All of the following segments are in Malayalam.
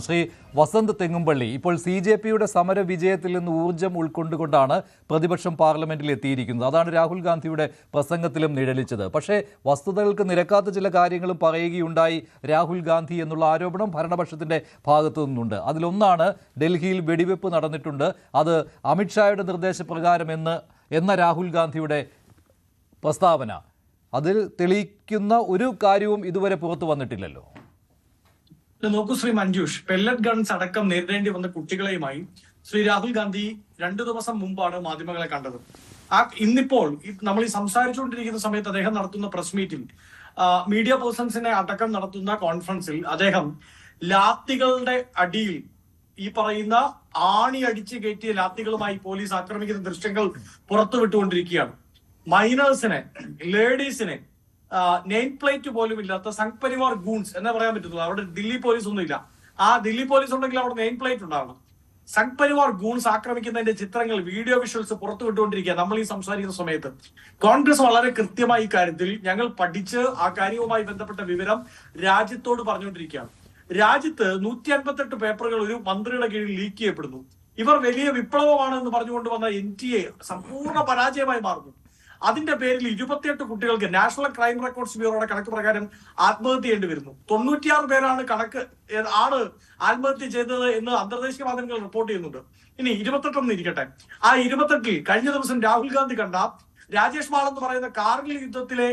ശ്രീ വസന്ത് തെങ്ങുംപള്ളി, ഇപ്പോൾ CJPയുടെ സമര വിജയത്തിൽ നിന്ന് ഊർജ്ജം ഉൾക്കൊണ്ടുകൊണ്ടാണ് പ്രതിപക്ഷം പാർലമെന്റിൽ എത്തിയിരിക്കുന്നത്. അതാണ് രാഹുൽ ഗാന്ധിയുടെ പ്രസംഗത്തിലും നിഴലിച്ചത്. പക്ഷേ വസ്തുതകൾക്ക് നിരക്കാത്ത ചില കാര്യങ്ങളും പറയുകയുണ്ടായി രാഹുൽ ഗാന്ധി എന്നുള്ള ആരോപണം ഭരണപക്ഷത്തിന്റെ ഭാഗത്തു നിന്നുണ്ട്. അതിലൊന്നാണ് ഡൽഹിയിൽ വെടിവെപ്പ് നടന്നിട്ടുണ്ട്, അത് അമിത്ഷായുടെ നിർദ്ദേശപ്രകാരം എന്ന രാഹുൽ ഗാന്ധിയുടെ പ്രസ്താവന. അതിൽ തെളിയിക്കുന്ന ഒരു കാര്യവും ഇതുവരെ പുറത്തു വന്നിട്ടില്ലല്ലോ. നോക്കൂ ശ്രീ മഞ്ജുഷ്, പെല്ലറ്റ് ഗൺസ് അടക്കം നേരിടേണ്ടി വന്ന കുട്ടികളെയുമായി ശ്രീ രാഹുൽ ഗാന്ധി 2 ദിവസം മുമ്പാണ് മാധ്യമങ്ങളെ കണ്ടത്. ഇന്നിപ്പോൾ നമ്മൾ ഈ സംസാരിച്ചുകൊണ്ടിരിക്കുന്ന സമയത്ത് അദ്ദേഹം നടത്തുന്ന പ്രസ് മീറ്റിൽ, മീഡിയ പേഴ്സൺസിനെ അടക്കം നടത്തുന്ന കോൺഫറൻസിൽ അദ്ദേഹം ലാത്തികളുടെ അടിയിൽ ഈ പറയുന്ന ആണി അടിച്ച് കയറ്റിയ ലാത്തികളുമായി പോലീസ് ആക്രമിക്കുന്ന ദൃശ്യങ്ങൾ പുറത്തുവിട്ടുകൊണ്ടിരിക്കുകയാണ്. മൈനേഴ്സിനെ, ലേഡീസിനെ, നെയിം പ്ലേറ്റ് പോലും ഇല്ലാത്ത സംഘ് പരിവാർ ഗൂൺസ് എന്നേ പറയാൻ പറ്റുള്ളൂ. അവിടെ ദില്ലി പോലീസ് ഒന്നും ഇല്ല. ആ ദില്ലി പോലീസ് ഉണ്ടെങ്കിൽ അവിടെ നെയിം പ്ലേറ്റ് ഉണ്ടാവണം. സംഘ് പരിവാർ ഗൂൺസ് ആക്രമിക്കുന്നതിന്റെ ചിത്രങ്ങൾ, വീഡിയോ വിഷ്വൽസ് പുറത്തു വിട്ടുകൊണ്ടിരിക്കുക. നമ്മൾ ഈ സംസാരിക്കുന്ന സമയത്ത് കോൺഗ്രസ് വളരെ കൃത്യമായി ഇക്കാര്യത്തിൽ ഞങ്ങൾ പഠിച്ച് ആ കാര്യവുമായി ബന്ധപ്പെട്ട വിവരം രാജ്യത്തോട് പറഞ്ഞുകൊണ്ടിരിക്കുകയാണ്. രാജ്യത്ത് 158 പേപ്പറുകൾ ഒരു മന്ത്രിയുടെ കീഴിൽ ലീക്ക് ചെയ്യപ്പെടുന്നു. ഇവർ വലിയ വിപ്ലവമാണ് എന്ന് പറഞ്ഞുകൊണ്ട് വന്ന NTA സമ്പൂർണ്ണ പരാജയമായി മാറുന്നു. അതിന്റെ പേരിൽ 28 കുട്ടികൾക്ക് നാഷണൽ ക്രൈം റെക്കോർഡ്സ് ബ്യൂറോയുടെ കണക്ക് പ്രകാരം ആത്മഹത്യ ചെയ്യേണ്ടി വരുന്നു. 96 പേരാണ് ആത്മഹത്യ ചെയ്തത് എന്ന് അന്തർദേശീയ മാധ്യമങ്ങൾ റിപ്പോർട്ട് ചെയ്യുന്നുണ്ട്. ഇനി 28 ഇരിക്കട്ടെ. ആ 28 കഴിഞ്ഞ ദിവസം രാഹുൽ ഗാന്ധി കണ്ട രാജേഷ് മാൾ എന്ന് പറയുന്ന കാർഗിൽ യുദ്ധത്തിലെ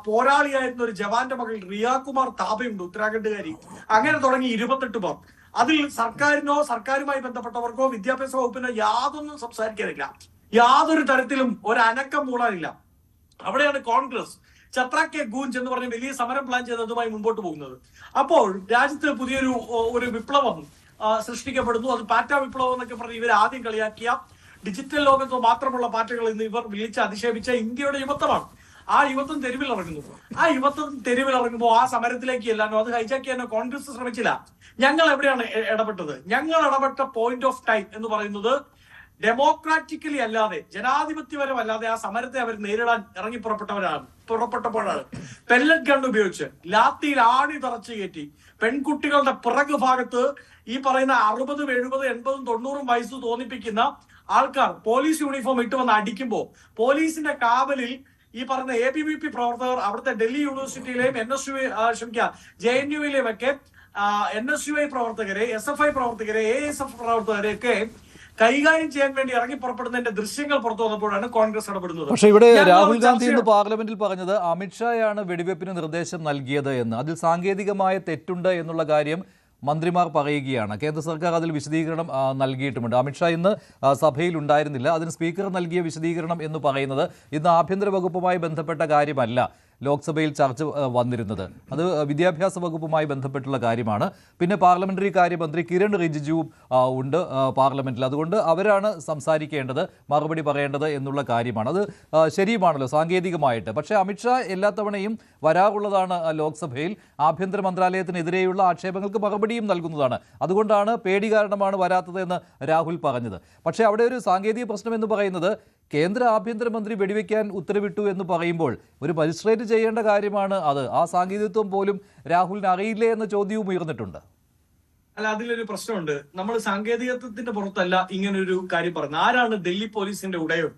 പോരാളിയായിരുന്ന ഒരു ജവാന്റെ മകൾ റിയാകുമാർ താപയുണ്ട്, ഉത്തരാഖണ്ഡുകാരി. അങ്ങനെ തുടങ്ങി 28 പേർ. അതിൽ സർക്കാരിനോ സർക്കാരുമായി ബന്ധപ്പെട്ടവർക്കോ വിദ്യാഭ്യാസ വകുപ്പിനോ യാതൊന്നും സംസാരിക്കാനില്ല. യാതൊരു തരത്തിലും ഒരനക്കം മൂടാനില്ല. അവിടെയാണ് കോൺഗ്രസ് ഛത്ര ഗൂഞ്ച് എന്ന് പറഞ്ഞ വലിയ സമരം പ്ലാൻ ചെയ്തതുമായി മുമ്പോട്ട് പോകുന്നത്. അപ്പോൾ രാജ്യത്ത് പുതിയൊരു വിപ്ലവം സൃഷ്ടിക്കപ്പെടുന്നു. അത് പാറ്റ വിപ്ലവം എന്നൊക്കെ പറഞ്ഞ് ഇവർ ആദ്യം കളിയാക്കിയ ഡിജിറ്റൽ ലോകത്ത് മാത്രമുള്ള പാറ്റകൾ ഇന്ന് ഇവർ വിളിച്ച് അധിക്ഷേപിച്ച ഇന്ത്യയുടെ യുവത്വമാണ്. ആ യുവത്വം തെരുവിൽ ഇറങ്ങുന്നു. ആ യുവത്വം തെരുവിൽ ഇറങ്ങുമ്പോൾ ആ സമരത്തിലേക്ക് ചെല്ലാനോ അത് ഹൈജാക്ക് ചെയ്യാനോ കോൺഗ്രസ് ശ്രമിച്ചില്ല. ഞങ്ങൾ എവിടെയാണ് ഇടപെട്ടത്? ഞങ്ങൾ ഇടപെട്ട പോയിന്റ് ഓഫ് ടൈം എന്ന് പറയുന്നത് ഡെമോക്രാറ്റിക്കലി അല്ലാതെ, ജനാധിപത്യപരമല്ലാതെ ആ സമരത്തെ അവർ നേരിടാൻ പുറപ്പെട്ടപ്പോഴാണ് പെല്ലറ്റ് ഗൺ ഉപയോഗിച്ച് ലാത്തിയിൽ ആണി തറച്ചു കയറ്റി പെൺകുട്ടികളുടെ പിറകു ഭാഗത്ത് ഈ പറയുന്ന 60, 70, 80, 90 വയസ്സ് തോന്നിപ്പിക്കുന്ന ആൾക്കാർ പോലീസ് യൂണിഫോം ഇട്ട് വന്ന് അടിക്കുമ്പോൾ പോലീസിന്റെ കാവലിൽ ഈ പറയുന്ന ABVP പ്രവർത്തകർ, അവിടുത്തെ ഡൽഹി യൂണിവേഴ്സിറ്റിയിലെയും JNUവിലെയും ഒക്കെ NSUI പ്രവർത്തകരെ, SFI പ്രവർത്തകരെ, ASF പ്രവർത്തകരെ ഒക്കെ കൈകാര്യം ചെയ്യാൻ വേണ്ടി ഇറങ്ങി പുറപ്പെടുന്നതിന്റെ ദൃശ്യങ്ങൾ പുറത്തു വന്നപ്പോഴാണ് കോൺഗ്രസ് ഇടപെടുന്നത്. പക്ഷേ ഇവിടെ രാഹുൽ ഗാന്ധി ഇന്ന് പാർലമെന്റിൽ പറഞ്ഞത് അമിത്ഷായാണ് വെടിവെപ്പിന് നിർദ്ദേശം നൽകിയത് എന്ന്. അതിൽ സാങ്കേതികമായ തെറ്റുണ്ട് എന്നുള്ള കാര്യം മന്ത്രിമാർ പറയുകയാണ്. കേന്ദ്ര സർക്കാർ അതിൽ വിശദീകരണം നൽകിയിട്ടുമുണ്ട്. അമിത്ഷാ ഇന്ന് സഭയിൽ ഉണ്ടായിരുന്നില്ല. അതിന് സ്പീക്കർ നൽകിയ വിശദീകരണം എന്ന് പറയുന്നത് ഇന്ന് ആഭ്യന്തര വകുപ്പുമായി ബന്ധപ്പെട്ട കാര്യമല്ല ലോക്സഭയിൽ ചർച്ച വന്നിരുന്നത്, അത് വിദ്യാഭ്യാസ വകുപ്പുമായി ബന്ധപ്പെട്ടുള്ള കാര്യമാണ്. പിന്നെ പാർലമെന്ററി കാര്യമന്ത്രി കിരൺ റിജിജുവും ഉണ്ട് പാർലമെന്റിൽ. അതുകൊണ്ട് അവരാണ് സംസാരിക്കേണ്ടത്, മറുപടി പറയേണ്ടത് എന്നുള്ള കാര്യമാണ്. അത് ശരിയുമാണല്ലോ സാങ്കേതികമായിട്ട്. പക്ഷേ അമിത്ഷാ എല്ലാ തവണയും വരാറുള്ളതാണ് ലോക്സഭയിൽ. ആഭ്യന്തര മന്ത്രാലയത്തിനെതിരെയുള്ള ആക്ഷേപങ്ങൾക്ക് മറുപടിയും നൽകുന്നതാണ്. അതുകൊണ്ടാണ് പേടി കാരണമാണ് വരാത്തത് എന്ന് രാഹുൽ പറഞ്ഞത്. പക്ഷേ അവിടെ ഒരു സാങ്കേതിക പ്രശ്നം എന്ന് പറയുന്നത് കേന്ദ്ര ആഭ്യന്തരമന്ത്രി വെടിവെക്കാൻ ഉത്തരവിട്ടു എന്ന് പറയുമ്പോൾ ഒരു മജിസ്ട്രേറ്റ് ചെയ്യേണ്ട കാര്യമാണ് അത്. ആ സാങ്കേതികത്വം പോലും രാഹുലിന് അറിയില്ലേ എന്ന ചോദ്യവും ഉയർന്നിട്ടുണ്ട്. അല്ല, അതിലൊരു പ്രശ്നമുണ്ട്. നമ്മൾ സാങ്കേതികത്വത്തിന്റെ പുറത്തല്ല ഇങ്ങനൊരു കാര്യം പറഞ്ഞത്. ആരാണ് ദില്ലി പോലീസിന്റെ ഉടയോൻ?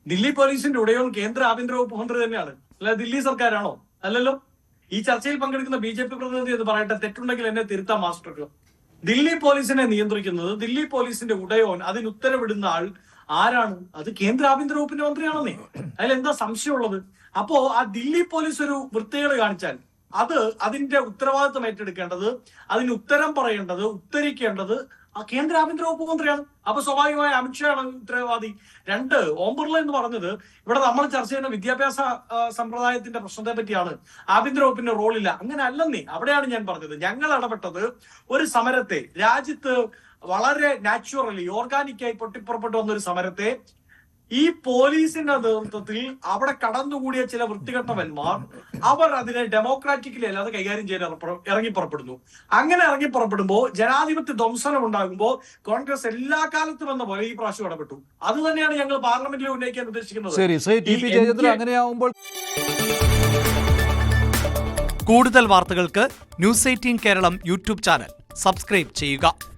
ദില്ലി പോലീസിന്റെ ഉടയോൻ കേന്ദ്ര ആഭ്യന്തര വകുപ്പ് മന്ത്രി തന്നെയാണ്. അല്ല, ദില്ലി സർക്കാരാണോ? അല്ലല്ലോ. ഈ ചർച്ചയിൽ പങ്കെടുക്കുന്ന BJP പ്രതിനിധി എന്ന് പറയട്ടെ, തെറ്റുണ്ടെങ്കിൽ എന്നെ തിരുത്താം മാസ്റ്റർക്ക്. ദില്ലി പോലീസിനെ നിയന്ത്രിക്കുന്നത്, ദില്ലി പോലീസിന്റെ ഉടയോൻ, അതിന് ഉത്തരവിടുന്ന ആൾ ആരാണ്? അത് കേന്ദ്ര ആഭ്യന്തര വകുപ്പിന്റെ മന്ത്രിയാണെന്നേ. അതിലെന്താ സംശയമുള്ളത്? അപ്പോ ആ ദില്ലി പോലീസ് ഒരു വൃത്തികേട് കാണിച്ചാൽ അതിന്റെ ഉത്തരവാദിത്വം ഏറ്റെടുക്കേണ്ടത്, അതിന് ഉത്തരം പറയേണ്ടത്, ഉത്തരിക്കേണ്ടത് ആ കേന്ദ്ര ആഭ്യന്തര വകുപ്പ് മന്ത്രിയാണ്. അപ്പൊ സ്വാഭാവികമായി അമിത്ഷായാണ് ഉത്തരവാദി. 2, ഓം ബിർള എന്ന് പറഞ്ഞത് ഇവിടെ നമ്മൾ ചർച്ച ചെയ്യുന്ന വിദ്യാഭ്യാസ സമ്പ്രദായത്തിന്റെ പ്രശ്നത്തെ പറ്റിയാണ്. ആഭ്യന്തര വകുപ്പിന്റെ റോളില്ല. അങ്ങനെ അല്ലെന്നേ. അവിടെയാണ് ഞാൻ പറഞ്ഞത്. ഞങ്ങൾ ഇടപെട്ടത് ഒരു സമരത്തെ, രാജ്യത്ത് വളരെ നാച്ചുറലി ഓർഗാനിക്കായി പൊട്ടിപ്പുറപ്പെട്ടു വന്നൊരു സമരത്തെ ഈ പോലീസിന്റെ നേതൃത്വത്തിൽ അവിടെ കടന്നുകൂടിയ ചില വൃത്തികെട്ടവന്മാർ അവർ അതിനെ ഡെമോക്രാറ്റിക്കലി അല്ലാതെ കൈകാര്യം ചെയ്യാൻ ഇറങ്ങി പുറപ്പെടുന്നു. അങ്ങനെ ഇറങ്ങി പുറപ്പെടുമ്പോൾ ജനാധിപത്യ ധ്വംസനം ഉണ്ടാകുമ്പോൾ കോൺഗ്രസ് എല്ലാ കാലത്തും എന്ന പോലെ ഈ പ്രാവശ്യം ഇടപെട്ടു. അത് തന്നെയാണ് ഞങ്ങൾ പാർലമെന്റിൽ ഉന്നയിക്കാൻ ഉദ്ദേശിക്കുന്നത്. അങ്ങനെയാവുമ്പോൾ കൂടുതൽ വാർത്തകൾക്ക് News 18 Keralam YouTube channel subscribe ചെയ്യുക.